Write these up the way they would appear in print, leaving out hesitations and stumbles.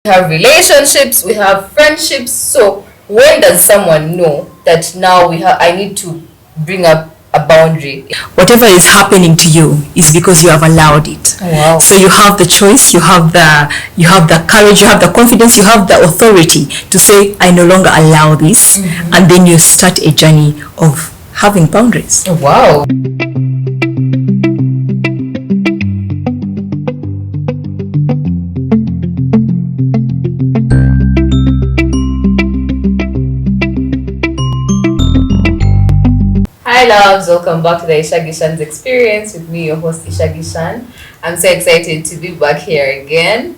We have relationships, we have friendships. So when does someone know that now I need to bring up a boundary? Whatever is happening to you is because you have allowed it. Wow. So you have the choice, you have the courage, you have the confidence, you have the authority to say, I no longer allow this. And then you start a journey of having boundaries. Wow. Hi loves, welcome back to the Ishagi Shan's Experience with me, your host Ishagi Shan. I'm so excited to be back here again.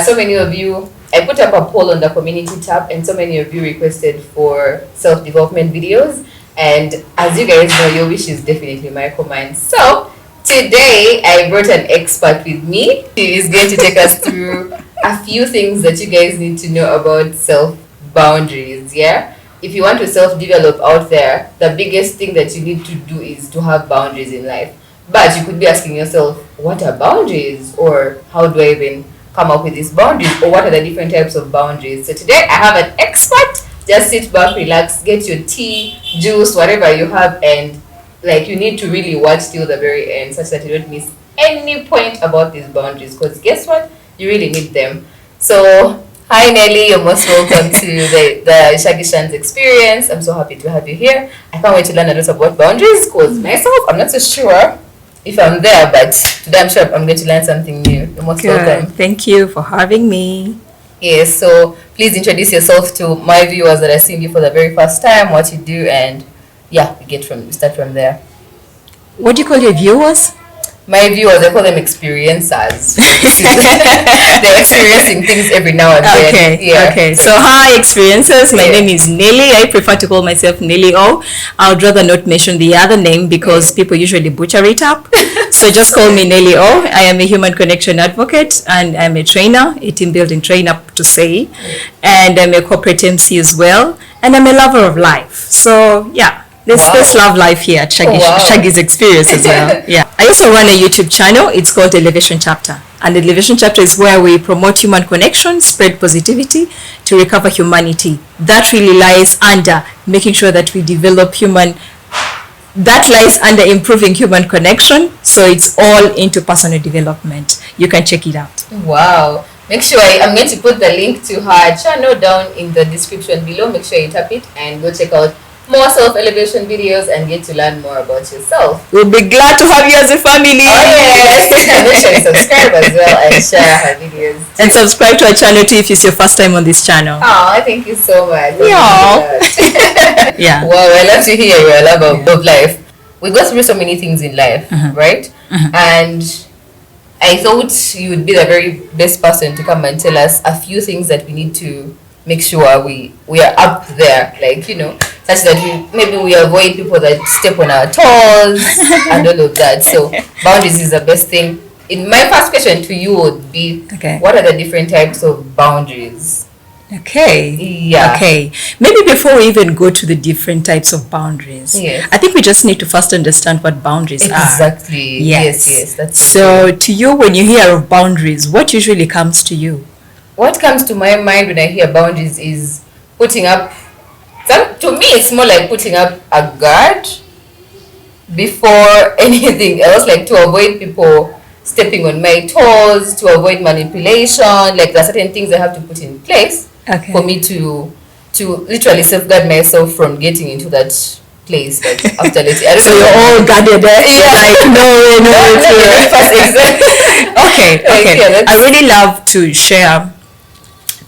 So many of you, I put up a poll on the community tab and so many of you requested for self-development videos, and as you guys know, your wish is definitely my command. So today I brought an expert with me. She is going to take us through a few things that you guys need to know about self-boundaries, yeah? If you want to self-develop out there, the biggest thing that you need to do is to have boundaries in life. But you could be asking yourself, what are boundaries? Or how do I even come up with these boundaries? Or what are the different types of boundaries? So today I have an expert. Just sit back, relax, get your tea, juice, whatever you have, and you need to really watch till the very end such that you don't miss any point about these boundaries, because guess what? You really need them. So hi Nelly, you're most welcome to the Ishagi Shan's Experience. I'm so happy to have you here. I can't wait to learn a lot about boundaries, because myself, I'm not so sure if I'm there, but today I'm sure I'm going to learn something new. You're most welcome. Thank you for having me. Yes, so please introduce yourself to my viewers that are seeing you for the very first time, what you do, and yeah, we start from there. What do you call your viewers? My viewers, I call them experiencers. They're experiencing things every now and then. Okay. So hi experiencers, my name is Nelly. I prefer to call myself Nelly O. I would rather not mention the other name because people usually butcher it up. So just call me Nelly O. I am a human connection advocate and I'm a trainer, a team building trainer to say. And I'm a corporate MC as well. And I'm a lover of life. So yeah. There's love life here at Shagi's Experience as well. Yeah. I also run a YouTube channel. It's called Elevation Chapter. And the Elevation Chapter is where we promote human connection, spread positivity to recover humanity. That really lies under making sure that we develop that lies under improving human connection. So it's all into personal development. You can check it out. Wow. Make sure I'm going to put the link to her channel down in the description below. Make sure you tap it and go check out more self-elevation videos and get to learn more about yourself. We'll be glad to have you as a family. Oh yes. And make sure you subscribe as well and share her videos too. And subscribe to our channel too if it's your first time on this channel. Oh, thank you so much. Yeah. Well, I love to hear your love of life. We go through so many things in life, right? And I thought you would be the very best person to come and tell us a few things that we need to make sure we are up there, such that we avoid people that step on our toes and all of that. So boundaries is the best thing. My first question to you would be, what are the different types of boundaries? Okay. Yeah. Okay. Maybe before we even go to the different types of boundaries, I think we just need to first understand what boundaries are. Exactly. Yes. That's so true. To you, when you hear of boundaries, what usually comes to you? What comes to my mind when I hear boundaries is putting up, to me it's more like putting up a guard before anything else, to avoid people stepping on my toes, to avoid manipulation. There are certain things I have to put in place for me to literally safeguard myself from getting into that place after later. So you're all guarded there? Okay. I really love to share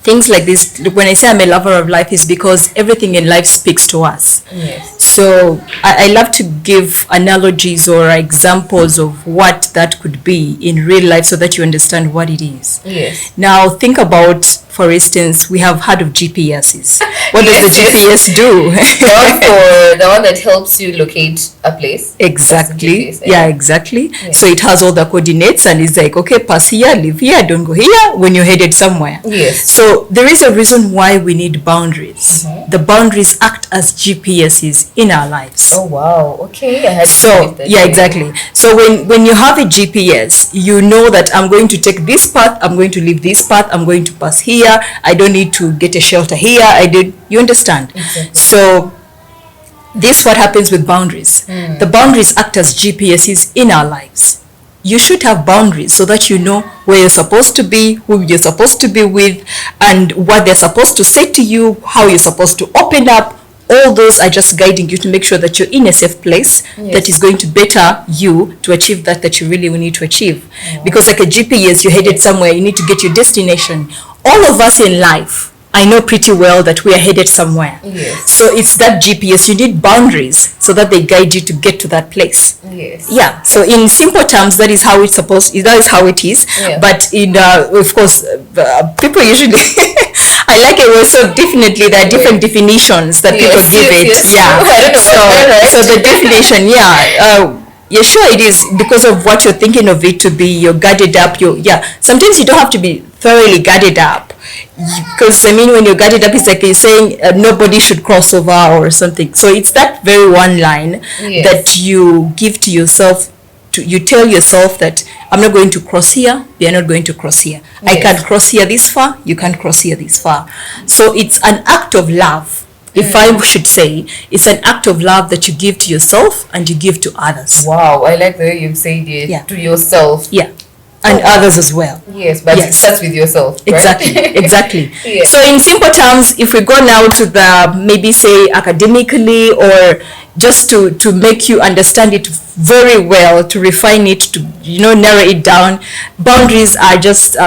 things like this. When I say I'm a lover of life, is because everything in life speaks to us. Yes. So I love to give analogies or examples of what that could be in real life so that you understand what it is. Yes. Now think about, for instance, we have heard of GPSs. What does the GPS do? The one that helps you locate a place. Exactly. Exactly. Yeah. So it has all the coordinates and it's like, okay, pass here, live here, don't go here when you're headed somewhere. Yes. So there is a reason why we need boundaries. The boundaries act as GPSs in our lives. Oh wow. Okay. Exactly. So when you have a GPS, you know that I'm going to take this path, I'm going to leave this path, I'm going to pass here, here, I don't need to get a shelter here, you understand? Exactly. So this what happens with boundaries. The boundaries act as GPSs in our lives. You should have boundaries so that you know where you're supposed to be, who you're supposed to be with, and what they're supposed to say to you, how you're supposed to open up. All those are just guiding you to make sure that you're in a safe place that is going to better you to achieve that you really need to achieve. Because like a GPS, you're headed somewhere, you need to get your destination. All of us in life, I know pretty well that we are headed somewhere. Yes. So it's that GPS, you need boundaries so that they guide you to get to that place. Yes. Yeah. So in simple terms, that is how it is. Yeah. But in of course, people usually I like it. So definitely there are different definitions that people give it. Yes. Yeah. I don't know So the definition, yeah, sure it is because of what you're thinking of it to be. You're guarded up. Sometimes you don't have to be thoroughly guarded up. Because I mean, when you're guarded up, it's like you're saying nobody should cross over or something. So it's that very one line that you give to yourself. You tell yourself that I'm not going to cross here. You're not going to cross here. I can't cross here this far. You can't cross here this far. So it's an act of love. If I should say, it's an act of love that you give to yourself and you give to others. Wow, I like the way you've said it. Yeah. To yourself. Yeah. And others as well. Yes, but it starts with yourself, right? Exactly. Yeah. So in simple terms, if we go now to the maybe say academically or just to make you understand it very well, to refine it, to narrow it down, boundaries are just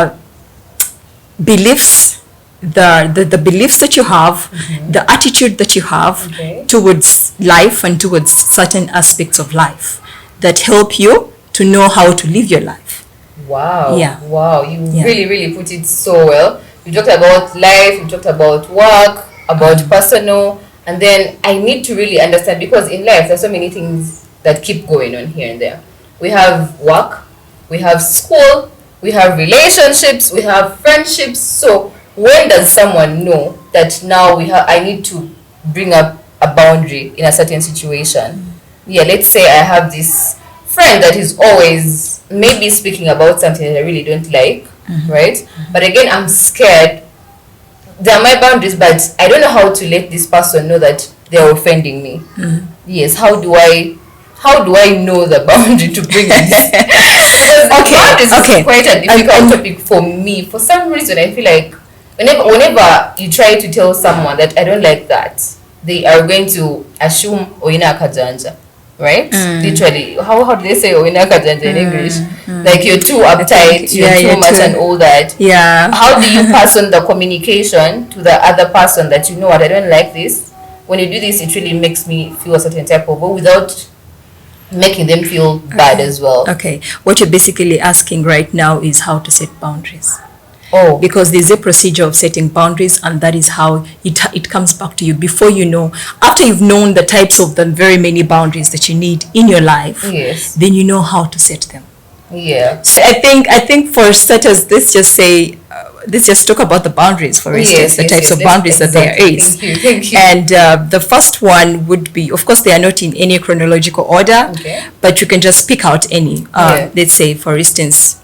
beliefs, the beliefs that you have, the attitude that you have towards life and towards certain aspects of life that help you to know how to live your life. Wow. Yeah. Wow. You really, really put it so well. You talked about life, you talked about work, about personal, and then I need to really understand, because in life there's so many things that keep going on here and there. We have work, we have school, we have relationships, we have friendships. So when does someone know that now I need to bring up a boundary in a certain situation? Yeah, let's say I have this friend that is always maybe speaking about something that I really don't like, right? But again, I'm scared. There are my boundaries, but I don't know how to let this person know that they're offending me. Yes, how do I know the boundary to bring this? Boundaries is quite a difficult topic for me. For some reason, I feel like whenever you try to tell someone that I don't like that, they are going to assume oina kajanja. Right? Literally, how do they say oina kajanja in English? Like you're too uptight, you're too much and all that. Yeah. How do you pass on the communication to the other person that you know what, I don't like this? When you do this, it really makes me feel a certain type of way without making them feel bad as well. Okay. What you're basically asking right now is how to set boundaries. Oh. Because there's a procedure of setting boundaries, and that is how it comes back to you before you know. After you've known the types of the very many boundaries that you need in your life, then you know how to set them. Yeah. So I think for starters, let's just talk about the boundaries, for instance, the types of boundaries that there is. Thank you. And the first one would be, of course, they are not in any chronological order, but you can just pick out any. Let's say, for instance,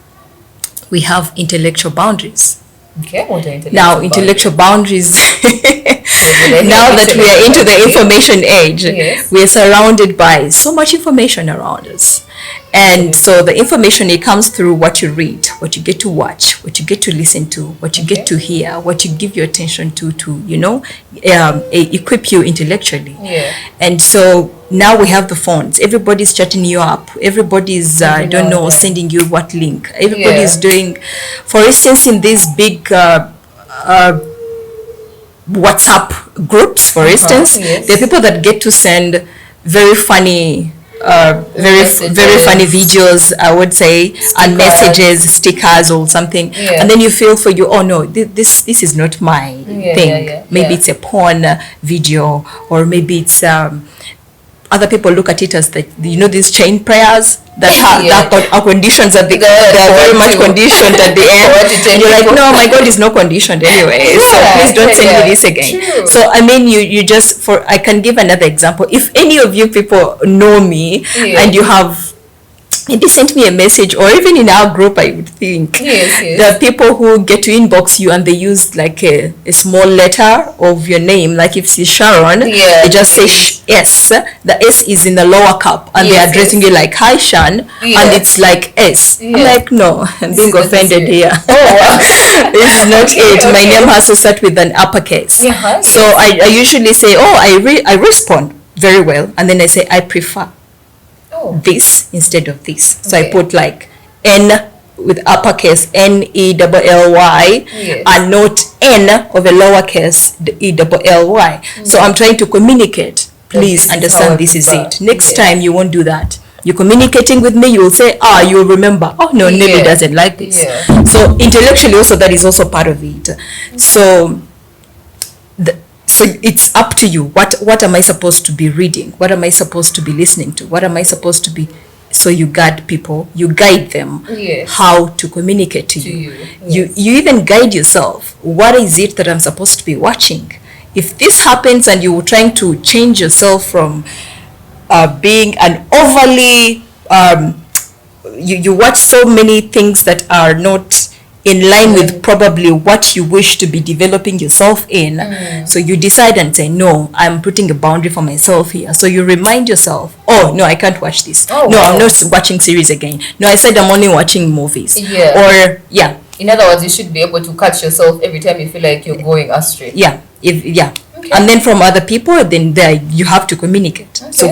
we have intellectual boundaries. Okay, what are intellectual boundaries now that we are into the information age, we are surrounded by so much information around us. And so the information, it comes through what you read, what you get to watch, what you get to listen to, what you get to hear, what you give your attention to equip you intellectually. And so now we have the phones. Everybody's chatting you up. Everybody's, sending you what link. Everybody's doing, for instance, in these big WhatsApp groups, for instance, there are people that get to send very funny very funny videos, I would say, and messages, stickers or something, and then you feel for you, oh no, this is not my thing. Maybe it's a porn video, or maybe it's other people look at it as these chain prayers that are conditions at the they're very much conditioned at the end. And you're like, no, my God is not conditioned anyway, so please don't send me this again. True. So I mean, you just, I can give another example. If any of you people know me and you have maybe sent me a message, or even in our group, I would think. Yes, yes. There are people who get to inbox you and they use like a small letter of your name. Like if it's Sharon, Yeah, they just say yes. S. The S is in the lower cap, and Yes, they're addressing yes. you like, "Hi, Shan," Yeah. and it's like S. Yeah. I'm like, no, I'm This being is not offended serious. here. Oh, wow. This is not Okay, it. My okay. name has to start with an uppercase. Yeah, So I usually say, oh, I respond very well, and then I say, I prefer Oh, this instead of this. So I Okay. put like N with uppercase NELLY, Yes. and not N of a lowercase ELLY. So I'm trying to communicate. This Please is how I understand, this is prefer. it. Next Yes. time you won't do that. You're communicating with me, you will say, you'll remember. Oh no, Nelly Yeah. doesn't like this. Yeah. So intellectually also, that is also part of it. So so it's up to you. What am I supposed to be reading? What am I supposed to be listening to? What am I supposed to be? So you guide people, you guide them Yes. how to communicate to you. Yes. You even guide yourself. What is it that I'm supposed to be watching? If this happens and you're trying to change yourself from being an overly you watch so many things that are not in line with probably what you wish to be developing yourself in. So you decide and say, no, I'm putting a boundary for myself here. So you remind yourself, oh no, I can't watch this. Oh, no, wow. I'm not watching series again. No, I said I'm only watching movies. Yeah. Or yeah, In other words, you should be able to catch yourself every time you feel like you're going astray. yeah, Okay. and then from other people, then there you have to communicate. So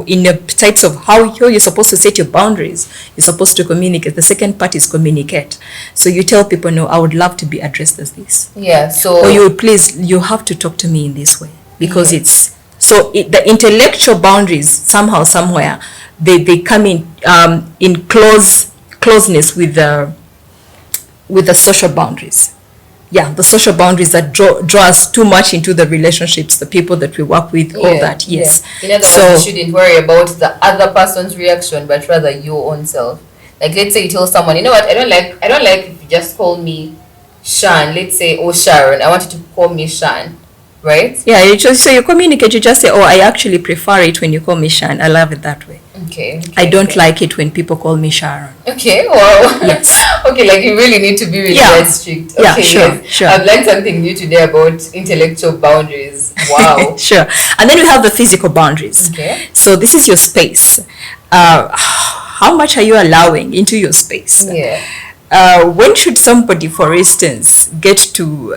in the types of how you're supposed to set your boundaries, you're supposed to communicate. The second part is communicate. So you tell people, no, I would love to be addressed as this, Yeah. So or you have to talk to me in this way, because Yeah. it's so the intellectual boundaries somehow somewhere they come in closeness with the social boundaries. Yeah, the social boundaries that draw us too much into the relationships, the people that we work with, all that. Yes. Yeah. In other So- words, you shouldn't worry about the other person's reaction, but rather your own self. Like, let's say you tell someone, you know what, I don't like if you just call me Shan. Let's say, oh Sharon, I want you to call me Shan, right? Yeah, you communicate. You just say, oh, I actually prefer it when you call me Shan. I love it that way. Okay. I don't like it when people call me Sharon. Okay. Wow. Yes. Okay, like you really need to be really Yeah. that strict. Yeah, Okay, sure, yes. sure. I've learned something new today about intellectual boundaries. Wow. Sure. And then we have the physical boundaries. Okay. So this is your space. How much are you allowing into your space? Yeah. When should somebody, for instance, get to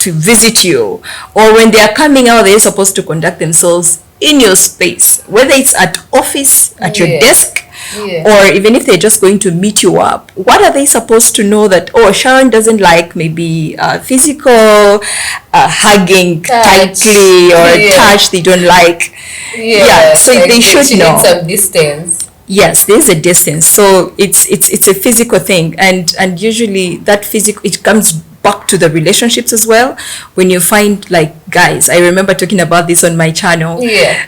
visit you, or when they are coming out, they're supposed to conduct themselves in your space, whether it's at office, at your Yeah. desk, Yeah. or even if they're just going to meet you up. What are they supposed to know that, oh, Sharon doesn't like maybe physical hugging Touch. tightly, or Yeah. touch they don't like? Yeah, so they should she know. needs some distance. Yes, there's a distance. So it's a physical thing, and usually that physical, it comes back to the relationships as well. When you find, like, guys, I remember talking about this on my channel. Yeah.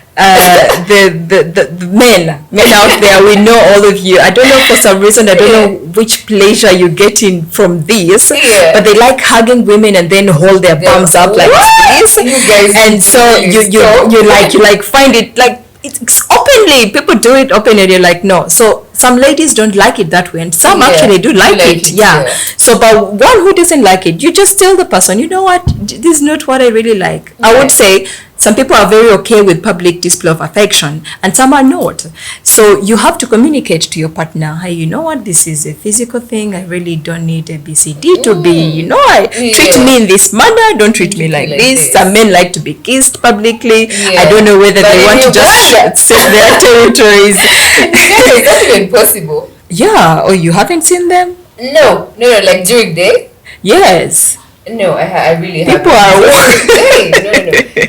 The men out there, we know all of you. I don't know, for some reason, I don't know which pleasure you're getting from this, Yeah. but they like hugging women and then hold their bums up like this. You guys And so really stop. you like find it like it's openly, people do it openly, and you're like, no. So some ladies don't like it that way, and some Yeah, actually do like it. Yeah. yeah. So, but one who doesn't like it, you just tell the person, you know what, this is not what I really like. I Yeah. would say some people are very okay with public display of affection, and some are not. So you have to communicate to your partner, hey, you know what, this is a physical thing. I really don't need a BCD to be, treat Yeah. me in this manner. Don't treat me like this. Some men like to be kissed publicly. Yeah. I don't know whether But they in want to just Uganda- set their territories. It's not even possible. Yeah. Oh, you haven't seen them? No, like during day. Yes. No, I really haven't. People are Hey, no.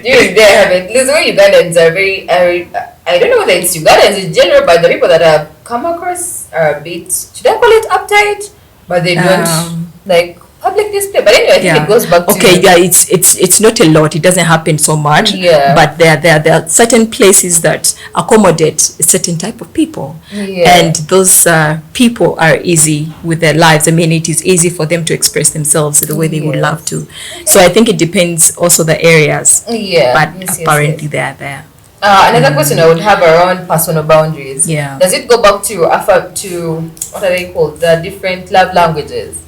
During day I haven't. Listen, when Ugandans are very, I don't know whether it's Ugandans in general, but the people that I've come across are a bit, should I call it uptight? But they don't like public display. But anyway, I think it goes back to okay. Yeah, it's not a lot. It doesn't happen so much. Yeah. But there are certain places that accommodate a certain type of people, Yeah. and those people are easy with their lives. I mean, it is easy for them to express themselves the way they would Yes. love to. So I think it depends also the areas. Yeah. But yes, apparently yes. they are there. Another question I would have around personal boundaries. Yeah. Does it go back to what are they called? The different love languages.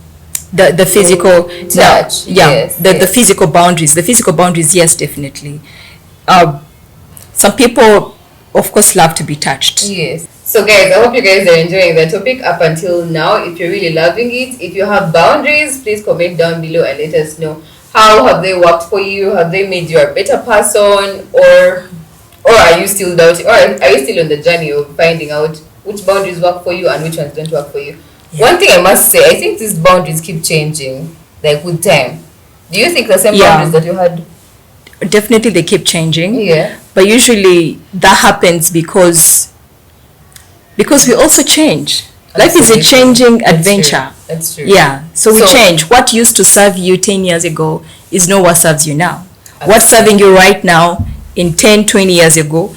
The physical touch. Yes, the yes. physical boundaries. The physical boundaries, yes, definitely. Some people, of course, love to be touched. Yes. So guys, I hope you guys are enjoying the topic up until now. If you're really loving it, if you have boundaries, please comment down below and let us know how have they worked for you. Have they made you a better person, or are you still doubting, or are you still on the journey of finding out which boundaries work for you and which ones don't work for you? Yeah. One thing I must say, I think these boundaries keep changing, like with time. Do you think the same boundaries that you had? Definitely they keep changing. Yeah. But usually that happens because we also change. Life is a changing adventure. That's true. Yeah. So we change. What used to serve you 10 years ago is not what serves you now. What's serving you right now in 10, 20 years ago,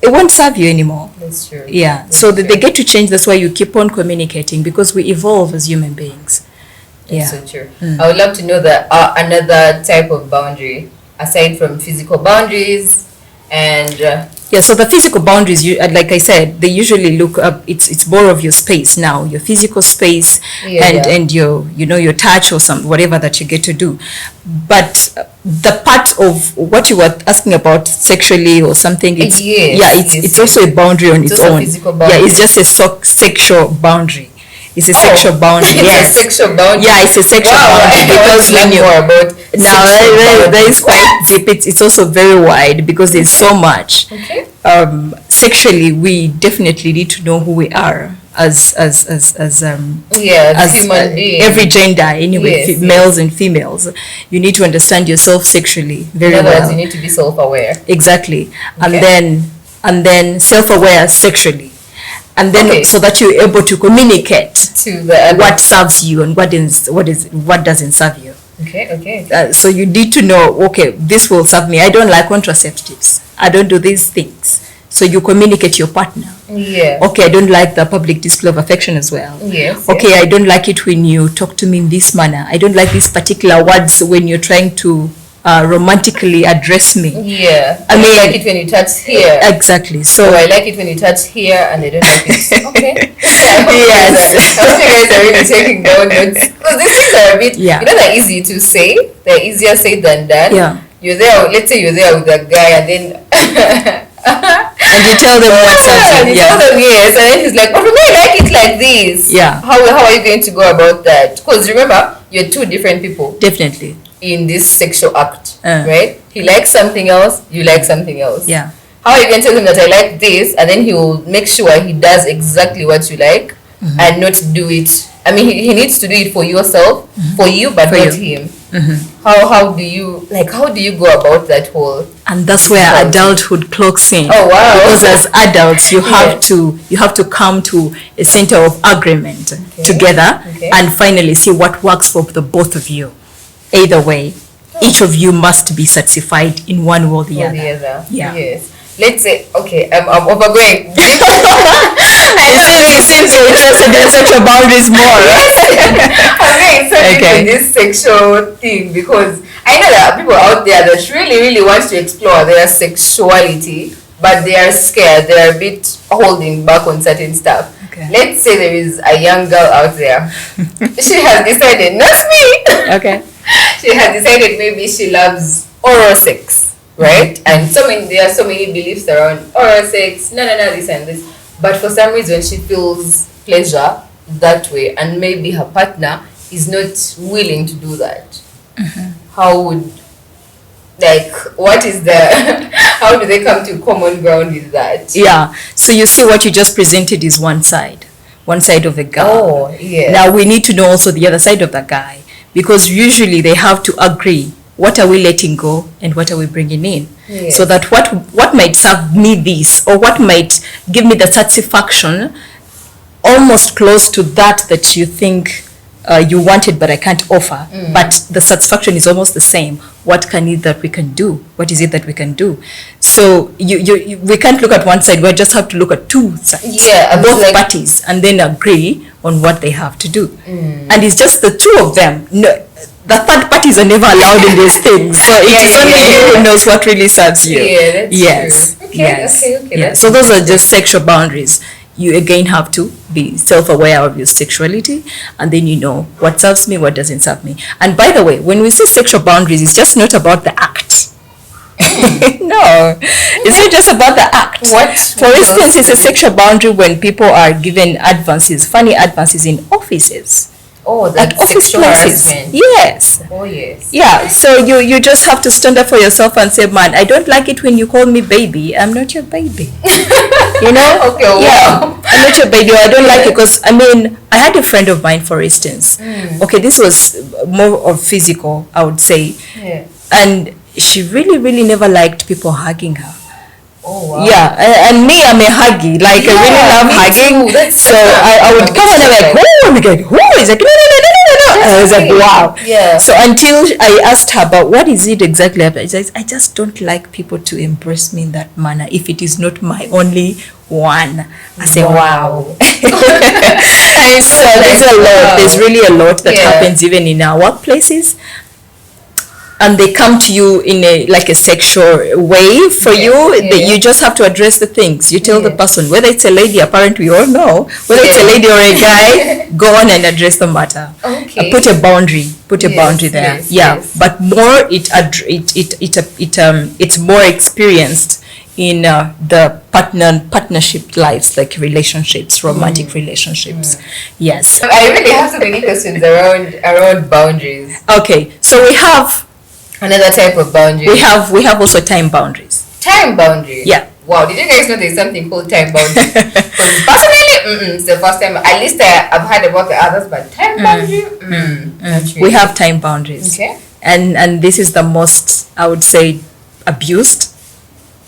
it won't serve you anymore. That's true. Yeah. That's so true. they get to change. That's why you keep on communicating, because we evolve as human beings. That's so true. I would love to know that another type of boundary aside from physical boundaries and so the physical boundaries, like I said, they usually look up, it's more of your space now, your physical space, and your your touch or some whatever that you get to do. But the part of what you were asking about sexually or something, it's also a boundary on its own. It's just a sexual boundary. It's a sexual boundary. It's a sexual boundary. Yeah, it's a sexual boundary, because when you more about that is quite deep. It's also very wide because there's so much. Okay. Sexually, we definitely need to know who we are as human beings. Every gender anyway, males and females. You need to understand yourself sexually very well. You need to be self-aware. Exactly, and then self-aware sexually. And then so that you're able to communicate to the what serves you and what doesn't serve you. Okay. So you need to know, okay, this will serve me. I don't like contraceptives. I don't do these things. So you communicate to your partner. Yeah. Okay, I don't like the public display of affection as well. Yes. Okay, I don't like it when you talk to me in this manner. I don't like these particular words when you're trying to romantically address me. Yeah. I mean, like it when you touch here. Exactly. So I like it when you touch here, and I don't like it. Okay. Yes. I hope you guys are really taking down notes, because these things are a bit. They're easy to say. They're easier said than done. Yeah. You're there. Let's say you're there with a guy, and then. And you tell them what's up. You tell them yes, and then he's like, "But for me, I like it like this." Yeah. How are you going to go about that? Because remember, you're two different people. Definitely. In this sexual act, right? He likes something else, you like something else. Yeah. How are you going to tell him that I like this, and then he will make sure he does exactly what you like, and not do it? I mean, he needs to do it for yourself, for you, but not him. How do you go about that whole? And that's where adulthood clocks in. Oh wow! Because as adults, you have to come to a center of agreement together, and finally see what works for the both of you. Either way, each of you must be satisfied in one way or the other. Yeah. Yes. Let's say, okay, I'm overgoing. It seems you're interested in sexual boundaries more. I'm very interested in this sexual thing, because I know there are people out there that really, really want to explore their sexuality, but they are scared. They are a bit holding back on certain stuff. Let's say there is a young girl out there. She has decided, not me. Okay. She has decided maybe she loves oral sex, right? And there are so many beliefs around oral sex, this and this. But for some reason, she feels pleasure that way, and maybe her partner is not willing to do that. How would, what is how do they come to common ground with that? Yeah. So you see, what you just presented is one side of the guy. Oh, yeah. Now we need to know also the other side of the guy, because usually they have to agree, what are we letting go and what are we bringing in? Yes. So that what might serve me this, or what might give me the satisfaction almost close to that you think you wanted but I can't offer, but the satisfaction is almost the same. What is it that we can do? So we can't look at one side. We just have to look at two sides, both parties, and then agree on what they have to do. And it's just the two of them. No, the third parties are never allowed in these things. So it is only you who knows what really serves you. Yeah, that's true. Yes. Okay. Yeah. That's So those are interesting. just sexual boundaries. You again have to be self-aware of your sexuality, and then you know what serves me, what doesn't serve me. And by the way, when we say sexual boundaries, it's just not about the act. No, it's not just about the act. What? For instance, it's a sexual boundary when people are given advances, funny advances in offices. Oh, At that's office sexual places. harassment. Yes. Oh, yes. Yeah, so you just have to stand up for yourself and say, man, I don't like it when you call me baby. I'm not your baby. You know? Okay, wow. Yeah, I'm not your baby. Or I don't like it because, I mean, I had a friend of mine, for instance. Okay, this was more of physical, I would say. Yeah. And she really, really never liked people hugging her. Oh, wow. Yeah, and me, I'm a huggy. Like, I really Yeah, love me hugging. too. That's So I would come and I'm like, oh my God, who is like, no. And I was like, okay. wow. Yeah. So until I asked her about what is it exactly, I said, I just don't like people to embrace me in that manner if it is not my only one. I say, wow. And so there's a lot. There's really a lot that happens even in our workplaces. And they come to you in a like a sexual way for you. That you just have to address the things. You tell the person, whether it's a lady, apparently we all know, whether it's a lady or a guy, go on and address the matter. Okay. Put a boundary. Put a boundary there. Yes. But more it's more experienced in the partnership lives, like relationships, romantic relationships. Yes. I really have so many questions around boundaries. Okay. So we have another type of boundary. We have also time boundaries. Time boundary. Yeah. Wow, did you guys know there's something called time boundary? Because personally, it's the first time. At least I've heard about the others, but time boundary, not really. We have time boundaries. Okay. And this is the most, I would say, abused.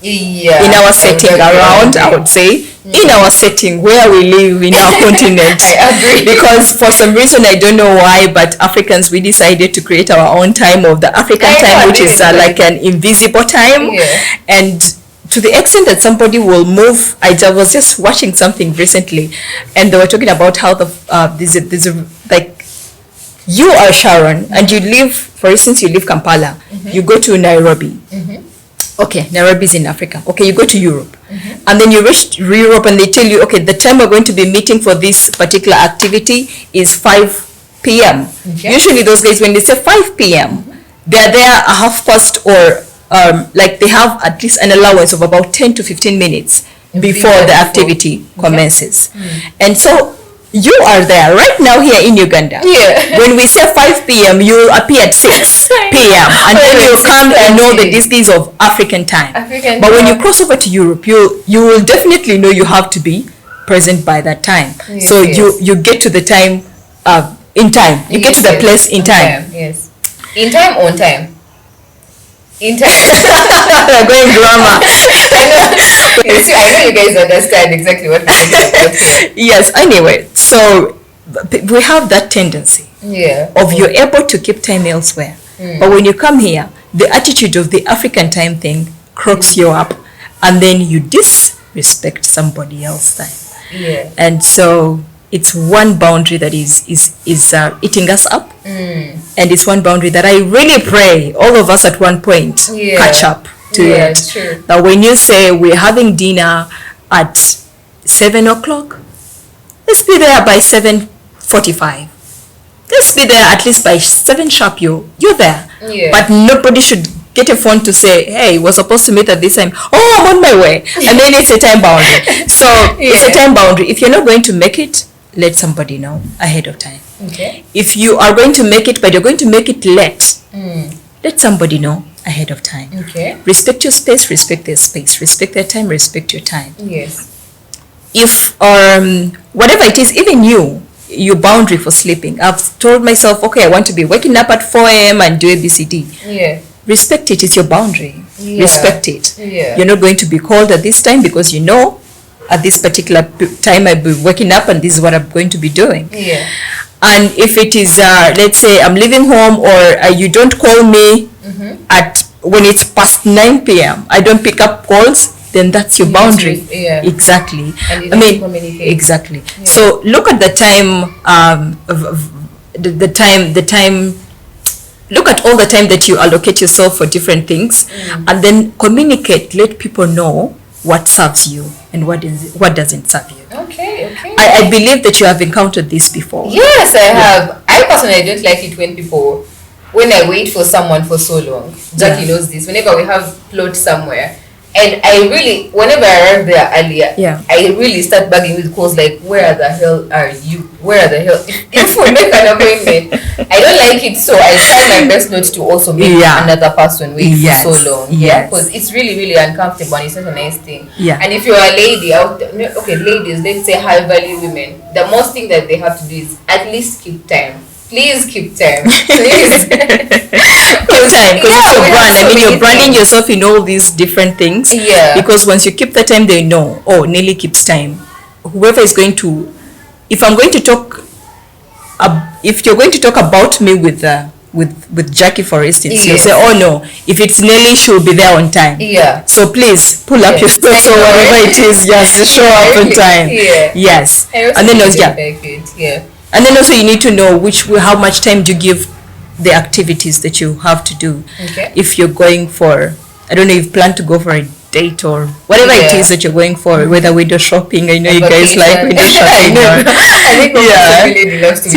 Yeah. In our setting around, I would say, in our setting where we live in our continent. I agree. Because for some reason, I don't know why, but Africans, we decided to create our own time of the African time, which is like an invisible time. Yeah. And to the extent that somebody will move, I was just watching something recently, and they were talking about how there's a like, you are Sharon, and you live, for instance, you live Kampala, you go to Nairobi. Okay, Nairobi is in Africa. Okay, you go to Europe. And then you reach Europe and they tell you, okay, the time we're going to be meeting for this particular activity is 5 p.m. Okay. Usually those guys, when they say 5 p.m., they're there at 1:30 or like they have at least an allowance of about 10 to 15 minutes before the activity commences. And so you are there right now here in Uganda. Yeah. When we say 5 p.m., you appear at 6 p.m. and then you come and know that this is of African time. But when you cross over to Europe, you will definitely know you have to be present by that time. Yes, so yes. you get to the time in time. You get to the place in time. Yes. In time, on time. In time. Going grammar. I know you guys understand exactly what we're talking about. Yes, anyway, so we have that tendency of you're able to keep time elsewhere. But when you come here, the attitude of the African time thing crooks you up, and then you disrespect somebody else's time. Yeah. And so it's one boundary that is eating us up. And it's one boundary that I really pray all of us at one point catch up to it. True. Now when you say we're having dinner at 7 o'clock, let's be there by 7:45. Let's be there at least by 7 sharp. You're there. Yeah. But nobody should get a phone to say, hey, we're supposed to meet at this time. Oh, I'm on my way. And then it's a time boundary. So it's a time boundary. If you're not going to make it, let somebody know ahead of time. Okay. If you are going to make it, but you're going to make it late, let somebody know ahead of time. Okay. Respect your space, respect their space, respect their time, respect your time. Yes. If whatever it is, even your boundary for sleeping, I've told myself, okay, I want to be waking up at 4 a.m. and do ABCD. Yeah. Respect it. It's your boundary. Yeah. Respect it. Yeah. You're not going to be called at this time because you know at this particular time I'll be waking up and this is what I'm going to be doing. Yeah. And if it is, let's say I'm leaving home or you don't call me at when it's past 9 p.m., I don't pick up calls, then that's your boundary. Yeah. Exactly. And you I mean, communicate. exactly. Yeah. So look at the time, the time, look at all the time that you allocate yourself for different things and then communicate, let people know what serves you and what doesn't serve you. Okay. I believe that you have encountered this before. Yes, I have. I personally don't like it when I wait for someone for so long. Jackie knows this. Whenever we have plot somewhere, and I really, whenever I arrive there earlier, I really start bugging with calls like, where the hell are you? Where the hell? If we make an appointment, I don't like it, so I try my best not to also make another person wait for so long. Because it's really, really uncomfortable and it's not a nice thing. And if you're a lady out there, okay, ladies, let's say high value women, the most thing that they have to do is at least keep time. Please keep time. Please. Keep time, because it's your brand. I mean, you're branding yourself in all these different things. Yeah. Because once you keep the time, they know, oh, Nelly keeps time. Whoever is going to, if you're going to talk about me with Jackie, for instance, you say, oh no, if it's Nelly, she'll be there on time. Yeah. So please pull up your steps or whatever it is, just show up on time. Yes. And then And then also you need to know how much time do you give the activities that you have to do. Okay. If you're going for, I don't know, if you plan to go for a date or whatever it is that you're going for, whether window shopping. I know you guys like window shopping. I think really loves to be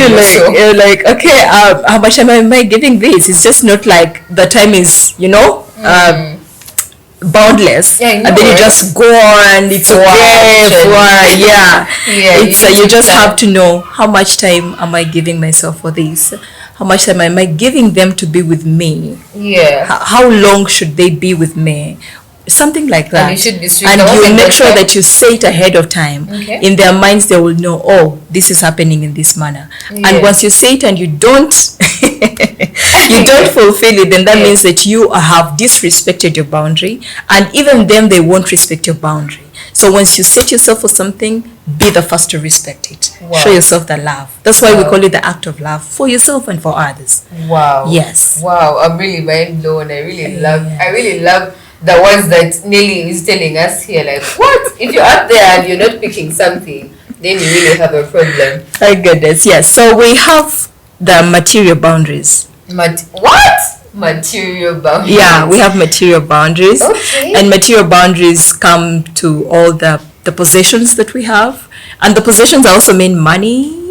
you're like, okay, how much time am I giving this? It's just not like the time is, boundless, and then you just go on. It's you just have to know how much time am I giving myself for this, how much time am I giving them to be with me, how long should they be with me, something like that. And you should be and you make sure that you say it ahead of time. In their minds they will know, oh, this is happening in this manner. And once you say it and you don't fulfill it, then that means that you have disrespected your boundary, and even them, they won't respect your boundary. So once you set yourself for something, be the first to respect it. Show yourself the love. That's why we call it the act of love for yourself and for others. Yes. I'm really mind blown. I really love the ones that Nelly is telling us here. Like, what? If you're up there and you're not picking something, then you really have a problem. My goodness, yes. So we have the material boundaries. What? Material boundaries? Yeah, we have material boundaries. Okay. And material boundaries come to all the possessions that we have. And the possessions also mean money.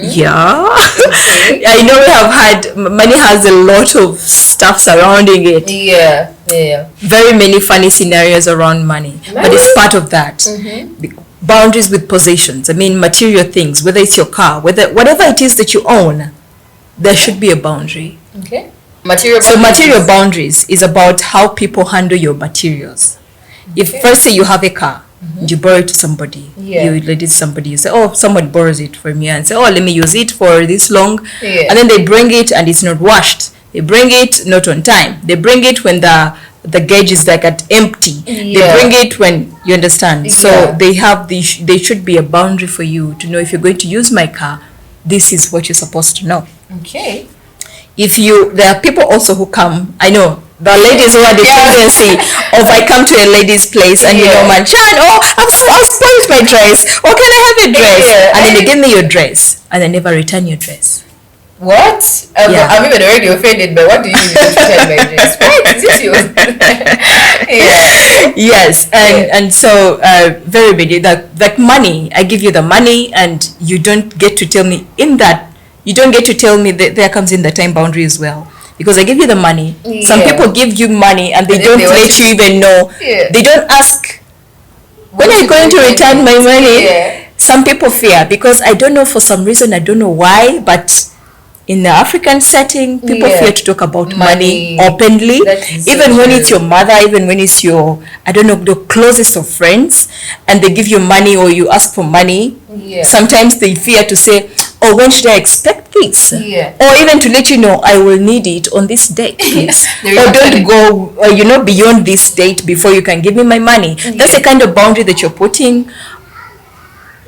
Yeah. Okay. I know we have had, money has a lot of stuff surrounding it. Yeah. Very many funny scenarios around money. But it's part of that. Boundaries with possessions. I mean, material things, whether it's your car, whatever it is that you own, there should be a boundary. Okay. Material boundaries is about how people handle your materials. If first say you have a car, you borrow it to somebody, you let it to somebody, you say, oh, somebody borrows it from you, and say, oh, let me use it for this long, and then they bring it and it's not washed. They bring it not on time. They bring it when the gauge is like at empty. They bring it when, you understand. So they should be a boundary for you to know, if you're going to use my car, this is what you're supposed to know. Okay. There are people also who come, I know, the ladies who are the tendency of, I come to a lady's place and man, Chan, I've spoiled my dress. Oh, can I have a dress? And then they give me your dress and they never return your dress. What? I'm even already offended, but what do you mean to return my dress? What? Is this yours? Yes, and so very big, like money, I give you the money and you don't get to tell me you don't get to tell me that there comes in the time boundary as well. Because I give you the money. Some people give you money and they don't let you even know. They don't ask, when are you going to return my money? Some people fear, because I don't know, for some reason, I don't know why, but in the African setting, people fear to talk about money openly. Even when it's your mother, even when it's your, I don't know, the closest of friends, and they give you money or you ask for money, sometimes they fear to say, oh, when should I expect this? Or even to let you know, I will need it on this date, please. Or don't go, beyond this date before you can give me my money. That's the kind of boundary that you're putting.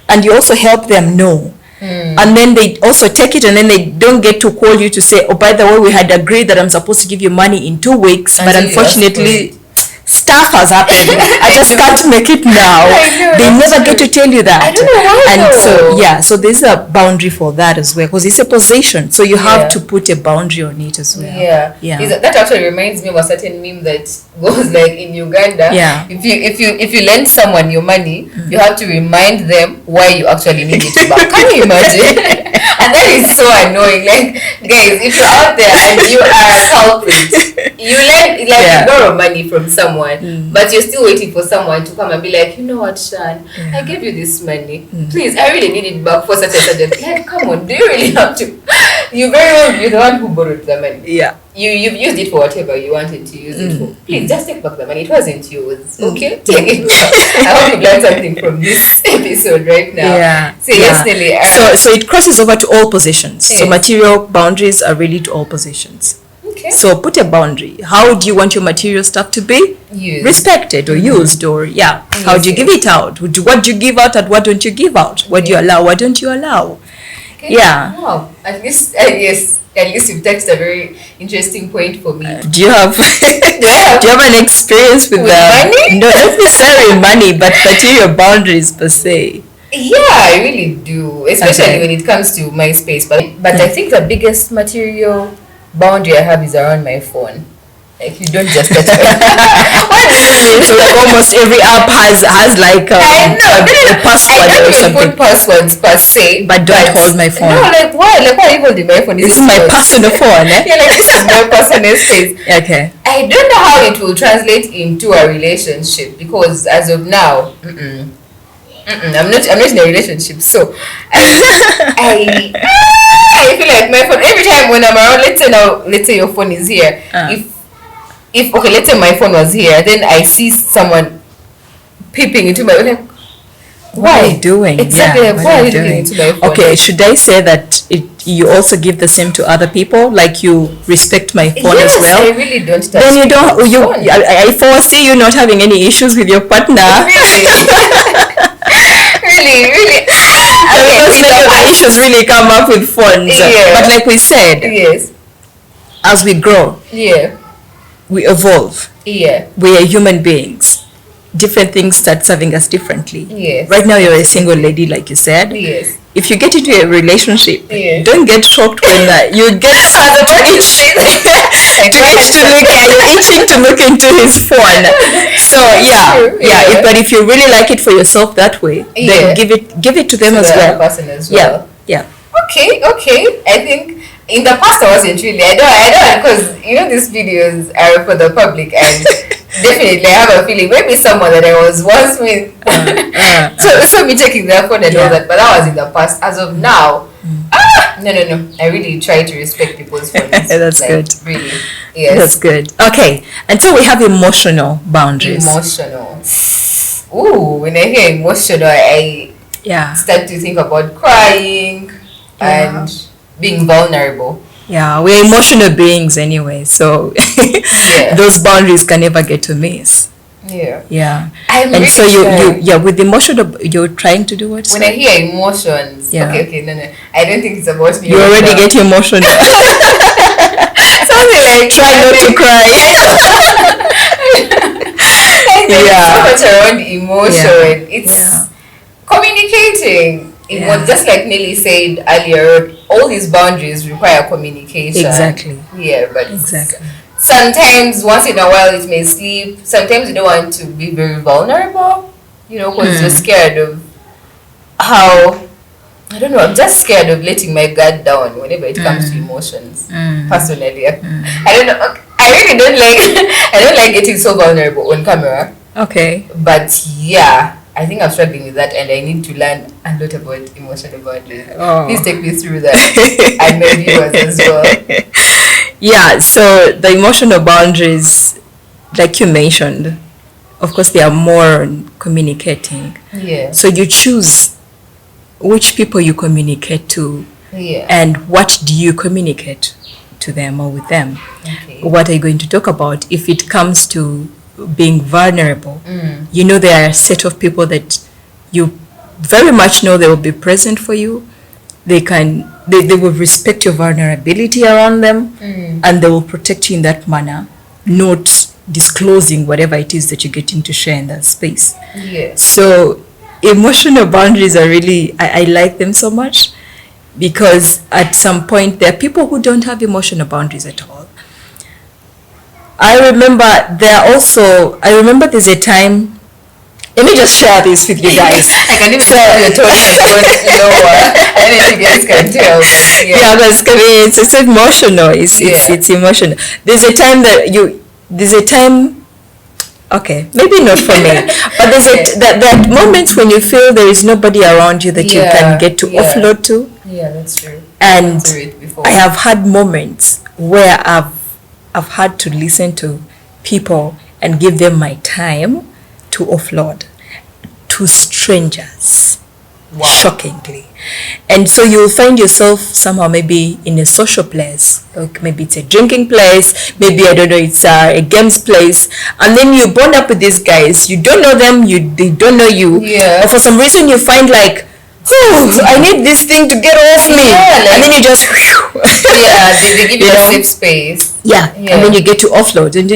And you also help them know. And then they also take it, and then they don't get to call you to say, oh, by the way, we had agreed that I'm supposed to give you money in 2 weeks, but unfortunately stuff has happened. I just can't make it now. They never get to tell you that. I don't know why. And so so there's a boundary for that as well, because it's a possession. So you have to put a boundary on it as well. That actually reminds me of a certain meme that goes like in Uganda. If you lend someone your money, you have to remind them why you actually need it back. Can you imagine? And that is so annoying. Like, guys, if you're out there and you are a culprit, you lend, like, you borrow money from someone, but you're still waiting for someone to come and be like, you know what, Shan, I gave you this money. Please, I really need it back for such and such a thing. Like, come on, do you really have to? You're the one who borrowed the money. Yeah. You've used it for whatever you wanted to use it for. Please, just take back the money. It wasn't yours. Okay? Take it back. I hope you learned something from this episode right now. Yes, Nelly. So it crosses over to all possessions. Yes. So material boundaries are really to all possessions. Okay. So put a boundary. How do you want your material stuff to be? Used. Respected or used, or how do you give it out? What do you give out and what don't you give out? What do you allow? What don't you allow? Okay. Yeah. Wow. At least you've touched a very interesting point for me. Do you have an experience with money? No, not necessarily money, but material boundaries per se. Yeah, I really do, especially when it comes to my space. But I think the biggest material boundary I have is around my phone. Like, you don't just touch it. What does this mean? So like almost every app has like a password or something. I don't put passwords per se, but don't hold my phone. No, like why? Like why are you holding my phone? This is my personal phone. Yeah, like this is my personal space. Okay. I don't know how it will translate into a relationship, because as of now, I'm not in a relationship, so I feel like my phone every time when I'm around. Let's say your phone is here. If let's say my phone was here, then I see someone peeping into my like, what are you doing? Exactly. Why are you looking into my phone? Okay, should I say that you also give the same to other people? Like you respect my phone as well? Yes, I really don't touch. Then you don't. I foresee you not having any issues with your partner. Really. Because many of the issues really come up with phones. Yeah. But like we said, as we grow, we evolve. Yeah. We are human beings. Different things start serving us differently. Yes. Right now you're a single lady, like you said. Yes. If you get into a relationship, don't get shocked when you get you're itching to look into his phone. So but if you really like it for yourself that way, then give it to them as well. Person as well. Yeah. Okay. I think in the past I wasn't really. I don't, because these videos are for the public, and definitely I have a feeling maybe someone that I was once with so me checking their phone and all that, but that was in the past. As of now, no, I really try to respect people's phones. That's good. Really, yes, that's good. Okay, until we have emotional boundaries. Ooh, when I hear emotional, I start to think about crying and being vulnerable. Yeah, we're emotional beings anyway, so those boundaries can never get to miss. Yeah. And really so you with emotional, you're trying to do what? When I hear emotions, okay, no, I don't think it's about me. You already get emotional. Something like try not to cry. I think so much around emotion. It's communicating. Just like Nelly said earlier, all these boundaries require communication. Exactly. Yeah, but sometimes, once in a while, it may slip. Sometimes you don't want to be very vulnerable, because you're scared of how, I don't know, I'm just scared of letting my guard down whenever it comes to emotions. Personally, I don't know. I really don't like getting so vulnerable on camera. Okay. But I think I'm struggling with that, and I need to learn a lot about emotional boundaries. Please take me through that. I know viewers as well. Yeah, so the emotional boundaries, like you mentioned, of course, they are more communicating. Yeah. So you choose which people you communicate to, and what do you communicate to them or with them. Okay. What are you going to talk about? If it comes to being vulnerable, there are a set of people that you very much know they will be present for you. They will respect your vulnerability around them, and they will protect you in that manner, not disclosing whatever it is that you're getting to share in that space. Yeah. So emotional boundaries are really, I like them so much, because at some point there are people who don't have emotional boundaries at all. I remember there's a time, let me just share this with you guys. I can even tell your tone has gone lower. I don't know if you guys can tell. Yeah, because it's emotional. It's emotional. There's a time, okay, maybe not for me, but that moments when you feel there is nobody around you that you can get to offload to. Yeah, that's true. And I have had moments where I've had to listen to people and give them my time to offload to strangers. Wow. Shockingly. And so you'll find yourself somehow maybe in a social place, like maybe it's a drinking place, maybe I don't know, it's a games place, and then you bond up with these guys. You don't know them, they don't know you, but for some reason you find like, oh, I need this thing to get off me, and then you just they give you a safe space. And then you get to offload, and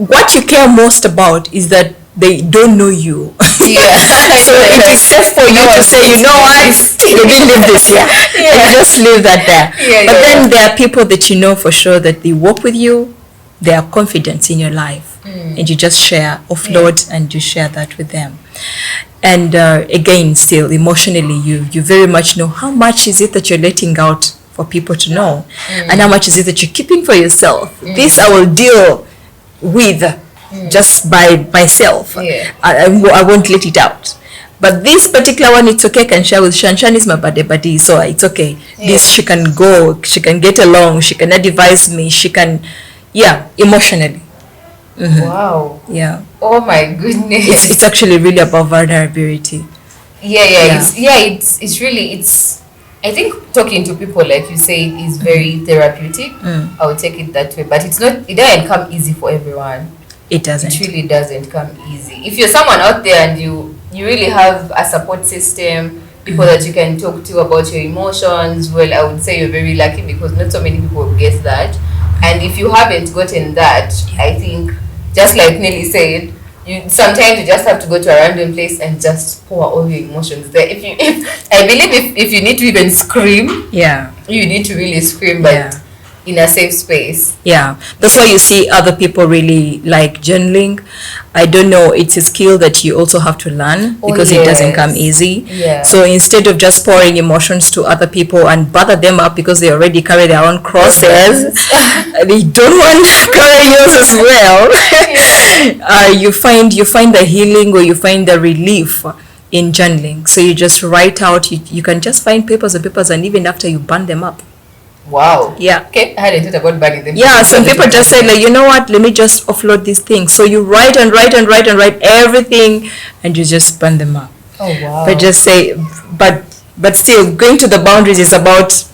what you care most about is that they don't know you. So it is safe for you to say, you know what, they didn't leave this and you just leave that there. But then there are people that you know for sure that they work with you, they are confident in your life, and you just share, offload, and you share that with them. And again, still emotionally, you very much know how much is it that you're letting out for people to know, and how much is it that you're keeping for yourself. This I will deal with just by myself. I won't let it out. But this particular one, it's okay, I can share with Shan. Shan is my buddy, so it's okay. This, she can go, she can get along, she can advise me, she can, emotionally. Wow. Yeah. Oh my goodness. It's actually really about vulnerability. It's really, I think talking to people, like you say, is very therapeutic. I would take it that way. But it doesn't come easy for everyone. It doesn't. It really doesn't come easy. If you're someone out there and you really have a support system, people that you can talk to about your emotions, well, I would say you're very lucky, because not so many people get that. And if you haven't gotten that, I think, just like Nelly said, sometimes you just have to go to a random place and just pour all your emotions there. I believe if you need to even scream, you need to really scream, but in a safe space. That's why you see other people really like journaling. I don't know, it's a skill that you also have to learn, because it doesn't come easy. So instead of just pouring emotions to other people and bother them up because they already carry their own crosses, they don't want to carry yours as well. You find the healing, or you find the relief in journaling. So you just write out, you can just find papers and papers, and even after you burn them up. Wow. Okay, I hadn't thought about burning them. Some people just say, like, you know what, let me just offload these things. So you write and write and write and write everything, and you just burn them up. Oh wow. But just say, but still, going to the boundaries is about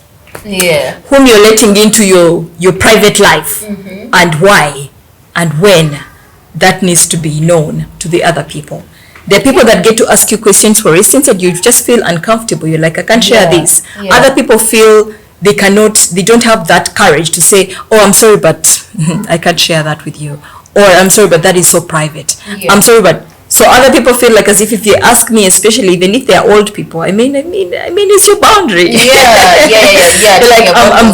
whom you're letting into your private life, and why and when that needs to be known to the other people. There are people that get to ask you questions, for instance, and you just feel uncomfortable. You're like, I can't share this. Other people feel they don't have that courage to say, oh, I'm sorry, but I can't share that with you, or I'm sorry, but that is so private. I'm sorry, but so other people feel like as if they ask me, especially even if they are old people, I mean it's your boundary. They're like, I'm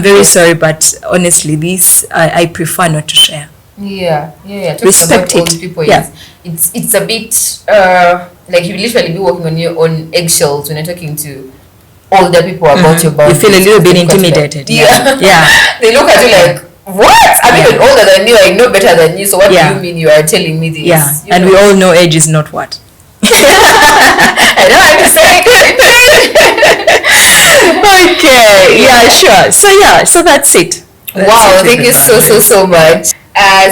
very sorry, but honestly, this I prefer not to share. Respect it. Old people, it's a bit like you literally be walking on your own eggshells when you're talking to older people about your boundaries. You feel a little bit intimidated. They look at you like, what? I'm even older than you, I know better than you, so what do you mean you are telling me this? And we all know age is not what. I don't have to say it. Okay, sure. So that's it. Wow, thank you so much.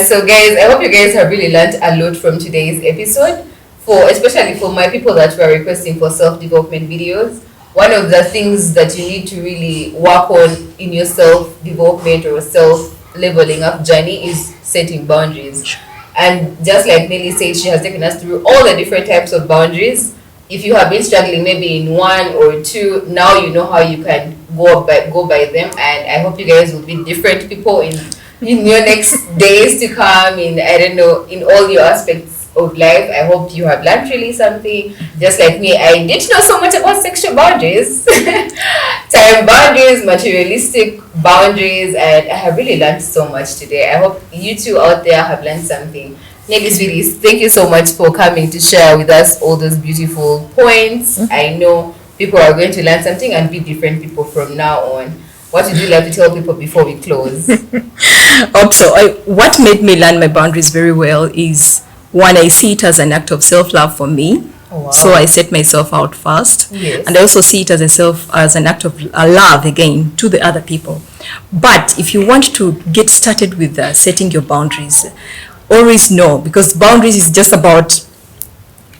So guys, I hope you guys have really learned a lot from today's episode. Especially for my people that were requesting for self-development videos, one of the things that you need to really work on in your self-development or self-leveling up journey is setting boundaries. And just like Nelly said, she has taken us through all the different types of boundaries. If you have been struggling maybe in one or two, now you know how you can go by them. And I hope you guys will be different people in in your next days to come, in I don't know, in all your aspects of life. I hope you have learned really something. Just like me, I didn't know so much about sexual boundaries, time boundaries, materialistic boundaries, and I have really learned so much today. I hope you two out there have learned something. Nelly Sweeties, thank you so much for coming to share with us all those beautiful points. I know people are going to learn something and be different people from now on. What would you like to tell people before we close? Also, what made me learn my boundaries very well is one, I see it as an act of self-love for me. Oh, wow. So I set myself out first. Yes. And I also see it as an act of love again to the other people. But if you want to get started with setting your boundaries, always know, because boundaries is just about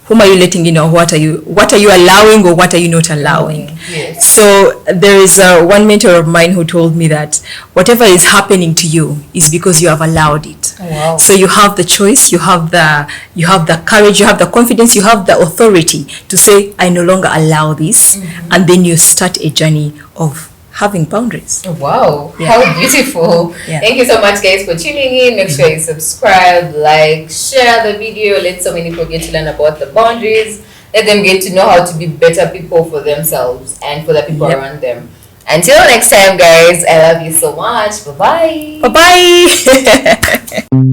whom are you letting in, or what are you allowing, or what are you not allowing. Yes. So there is one mentor of mine who told me that whatever is happening to you is because you have allowed it. Wow. So you have the choice, you have the courage, you have the confidence, you have the authority to say, I no longer allow this. And then you start a journey of having boundaries. Wow, Yeah. how beautiful. Yeah. Thank you so much, guys, for tuning in. Make sure you subscribe, like, share the video. Let so many people get to learn about the boundaries. Let them get to know how to be better people for themselves and for the people Yep. around them. Until next time, guys, I love you so much. Bye-bye. Bye-bye.